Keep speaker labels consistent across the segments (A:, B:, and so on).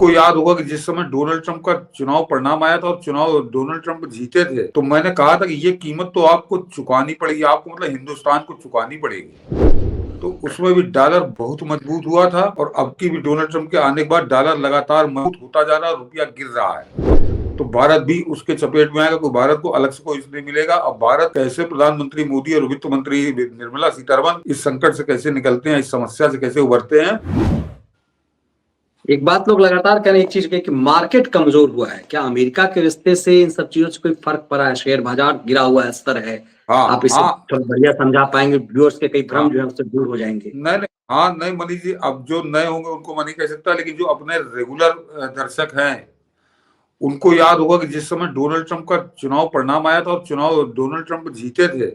A: तुमको याद होगा कि जिस समय डोनाल्ड ट्रंप का चुनाव परिणाम आया था और चुनाव डोनाल्ड ट्रंप जीते थे, तो मैंने कहा था कि ये कीमत तो आपको चुकानी पड़ेगी, आपको मतलब हिंदुस्तान को चुकानी पड़ेगी। तो उसमें भी डॉलर बहुत मजबूत हुआ था और अब की भी डोनाल्ड ट्रंप के आने के बाद डॉलर लगातार मजबूत होता जा रहा है, रुपया गिर रहा है। तो भारत भी उसके चपेट में आएगा, कोई भारत को अलग से कोई नहीं मिलेगा। अब भारत कैसे, प्रधानमंत्री मोदी और वित्त मंत्री निर्मला सीतारमण इस संकट से कैसे निकलते हैं, इस समस्या से कैसे उभरते हैं।
B: एक बात लोग लगातार कह रहे हैं, एक चीज कि मार्केट कमजोर हुआ है। क्या अमेरिका के रिश्ते से इन सब चीजों से कोई फर्क पड़ा है? शेयर बाजार गिरा हुआ है, स्तर है।
A: हाँ
B: आप इसे
A: हाँ
B: थोड़ा बढ़िया समझा पाएंगे? व्यूअर्स के कई भ्रम
A: हाँ,
B: जो है उससे दूर हो जाएंगे।
A: नहीं नहीं, हाँ नहीं मनीष जी, अब जो नए होंगे उनको मैं नहीं कह सकता, लेकिन जो अपने रेगुलर दर्शक हैं उनको याद होगा कि जिस समय डोनाल्ड ट्रंप का चुनाव परिणाम आया था और चुनाव डोनाल्ड ट्रंप जीते थे,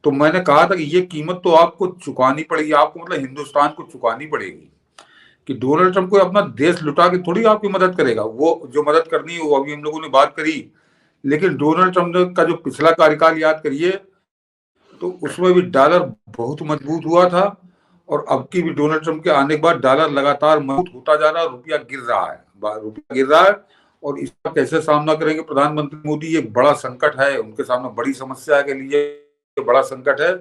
A: तो मैंने कहा था कि ये कीमत तो आपको चुकानी पड़ेगी, आपको मतलब हिंदुस्तान को चुकानी पड़ेगी। कि डोनाल्ड ट्रंप को अपना देश लुटा के थोड़ी आपकी मदद करेगा, वो जो मदद करनी है वो अभी हम लोगों ने बात करी। लेकिन डोनाल्ड ट्रंप का जो पिछला कार्यकाल याद करिए, तो उसमें भी डॉलर बहुत मजबूत हुआ था और अब की भी डोनाल्ड ट्रंप के आने के बाद डॉलर लगातार मजबूत होता जा रहा है, रुपया गिर रहा है, रुपया गिर रहा है। और इसका कैसे सामना करेंगे प्रधानमंत्री मोदी, ये बड़ा संकट है उनके सामने, बड़ी समस्या के लिए बड़ा संकट है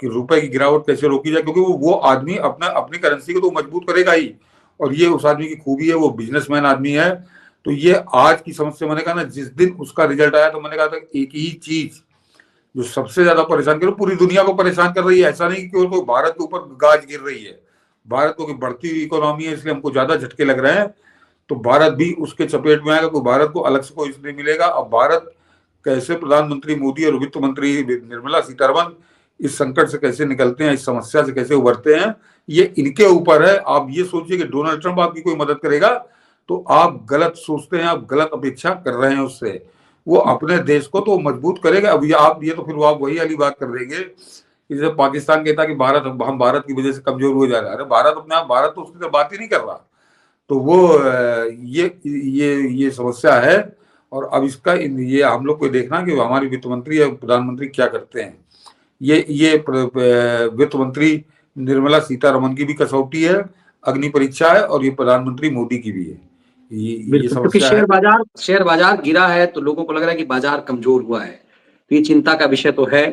A: कि रुपए की गिरावट कैसे रोकी जाए, क्योंकि वो आदमी अपना अपनी करेंसी को तो मजबूत करेगा ही, और ये उस आदमी की खूबी है, वो बिजनेसमैन आदमी है। तो ये आज की समस्या, मैंने कहा ना, जिस दिन उसका रिजल्ट आया तो मैंने कहा था एक ही चीज जो सबसे ज्यादा परेशान कर, पूरी दुनिया को परेशान कर रही है, ऐसा नहीं कि केवल कोई भारत के ऊपर गाज गिर रही है। भारत को बढ़ती हुई इकोनॉमी है इसलिए हमको ज्यादा झटके लग रहे हैं, तो भारत भी उसके चपेट में आएगा, कोई भारत को अलग से कोई नहीं मिलेगा। अब भारत कैसे, प्रधानमंत्री मोदी और वित्त मंत्री निर्मला सीतारमण इस संकट से कैसे निकलते हैं, इस समस्या से कैसे उभरते हैं, ये इनके ऊपर है। आप ये सोचिए कि डोनाल्ड ट्रंप आपकी कोई मदद करेगा तो आप गलत सोचते हैं, आप गलत अपेक्षा कर रहे हैं उससे। वो अपने देश को तो मजबूत करेगा। अब ये आप ये तो फिर आप वही वाली बात कर देंगे कि जब पाकिस्तान कहता कि भारत, हम भारत की वजह से कमजोर हो जा रहे हैं। अरे भारत अपने आप, भारत तो उसकी तो बात ही नहीं कर रहा। तो वो ये समस्या है। और अब इसका ये हम लोग को देखना कि हमारे वित्त मंत्री या प्रधानमंत्री क्या करते हैं। ये वित्त मंत्री निर्मला सीतारमण की भी कसौटी है, अग्नि परीक्षा है, और ये प्रधानमंत्री मोदी की भी है। ये
B: बिल्कुल, क्योंकि
A: समस्या है।
B: शेयर बाजार गिरा है तो लोगों को लग रहा है कि बाजार कमजोर हुआ है, तो ये चिंता का विषय तो है।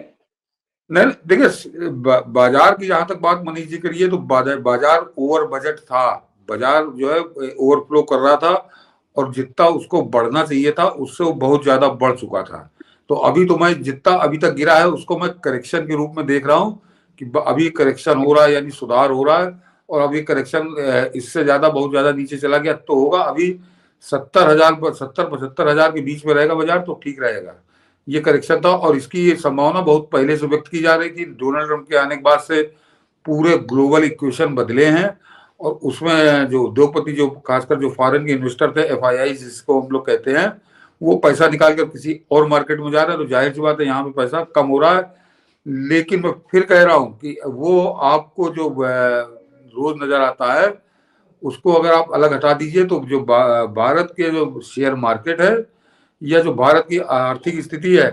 A: नहीं देखिए, बाजार की जहां तक बात मनीष जी करिए, तो बाजार ओवर बजट था। बाजार जो है ओवरफ्लो कर रहा था, और जितना उसको बढ़ना चाहिए था उससे वो बहुत ज्यादा बढ़ चुका था। तो अभी तो मैं जितना अभी तक गिरा है उसको मैं करेक्शन के रूप में देख रहा हूँ कि अभी करेक्शन हो रहा है, यानी सुधार हो रहा है। और अभी करेक्शन इससे ज्यादा बहुत ज्यादा नीचे चला गया तो होगा, अभी 70,000 70-75,000 के बीच में रहेगा बाजार तो ठीक रहेगा। ये करेक्शन था, और इसकी ये संभावना बहुत पहले से व्यक्त की जा रही थी। डोनाल्ड ट्रंप के आने के बाद से पूरे ग्लोबल इक्वेशन बदले हैं, और उसमें जो उद्योगपति, जो खासकर जो फॉरेन के इन्वेस्टर थे, एफआईआई जिसको हम लोग कहते हैं, वो पैसा निकाल कर किसी और मार्केट में जा रहे हैं। तो जाहिर सी बात है यहाँ पे पैसा कम हो रहा है। लेकिन मैं फिर कह रहा हूँ कि वो आपको जो रोज नजर आता है उसको अगर आप अलग हटा दीजिए, तो जो भारत के जो शेयर मार्केट है या जो भारत की आर्थिक स्थिति है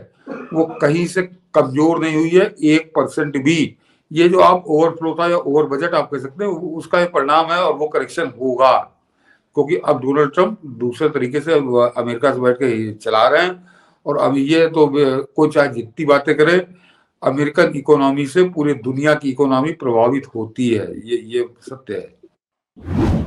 A: वो कहीं से कमजोर नहीं हुई है 1% भी। ये जो आप ओवरफ्लो था या ओवर बजट आप कह सकते हैं, उसका एक परिणाम है, और वो करेक्शन होगा, क्योंकि अब डोनाल्ड ट्रंप दूसरे तरीके से अमेरिका से बैठ के चला रहे हैं। और अब ये तो कोई चाहे जितनी बातें करे, अमेरिकन इकोनॉमी से पूरी दुनिया की इकोनॉमी प्रभावित होती है, ये सत्य है।